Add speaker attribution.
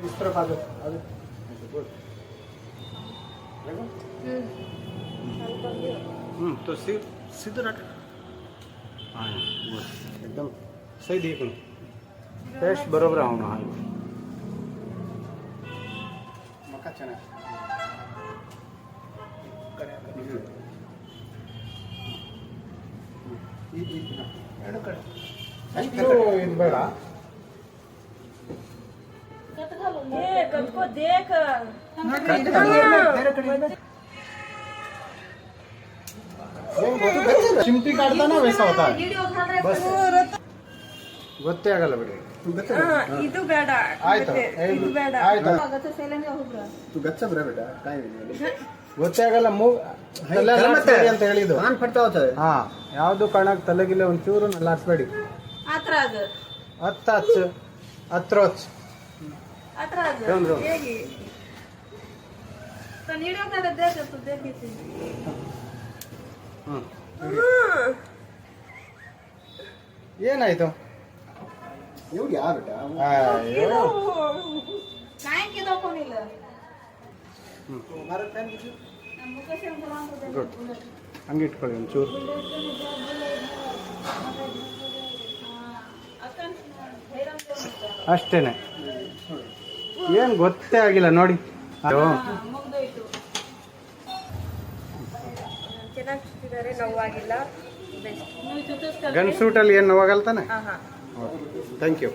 Speaker 1: इस तरफ आ जाओ गुड तो सीधे रख हाँ गुड एकदम सही देखो टेस्ट बरोबर होना हाँ मका चना ಇದು ಬೇಡ
Speaker 2: कदको देख
Speaker 1: चिमटी काटता ना वैसा होता है बस ಗೊತ್ತೇ ಆಗಲ್ಲ ಬಿಡಿ
Speaker 2: ಇದು ಬೇಡ
Speaker 1: ಆಯ್ತು
Speaker 2: ಇದು ಬೇಡ
Speaker 1: ಆಯ್ತು
Speaker 3: तू गच्चा बरा बेटा टाइम है
Speaker 1: ಗೊತ್ತೇ ಆಗಲ್ಲ ಮೂವ್ ಅಂತ ಹೇಳಿದ್ದು
Speaker 3: कान फटता होता है
Speaker 1: ಹಾ ಯಾವ್ದು ಕಾಣಕ್ ತಲೆಗಿಲ್ಲ ಒಂಚೂರು ನಲ್ಲಾಡ್ಸ್ಬೇಡಿ
Speaker 2: ಆತ್ರ ಅದು
Speaker 1: ಹತ್ತ ಹಚ್ಚ ಹತ್ರ ಹಚ್ಚ
Speaker 2: ಆತ್ರ ಅದು
Speaker 1: ರೌಂಡ್
Speaker 2: ಹೇಗೆ तो वीडियो का देख तो देखी
Speaker 1: ಏನಾಯ್ತು
Speaker 3: एवढी आ बेटा
Speaker 1: ಅಯ್ಯೋ
Speaker 2: काय की दाखवलीला
Speaker 3: भारत फॅन किती
Speaker 1: ಗುಡ್ ಹಂಗೆ ಇಟ್ಕೊಳ್ಳಿ ಒಂಚೂರು ಅಷ್ಟೇನೆ ಏನು ಗೊತ್ತೇ ಆಗಿಲ್ಲ ನೋಡಿ ಅಯ್ಯೋ
Speaker 2: ಚೆನ್ನಾಗಿದ್ದಾರೆ ನೋವಾಗಿಲ್ಲ ಬೆಸ್ಟ್
Speaker 1: ಗನ್ ಸೂಟಲ್ಲಿ ಏನು ನೋವಾಗಲ್ಲ ತಾನೆ
Speaker 2: ಹಾ
Speaker 1: ಥ್ಯಾಂಕ್ ಯು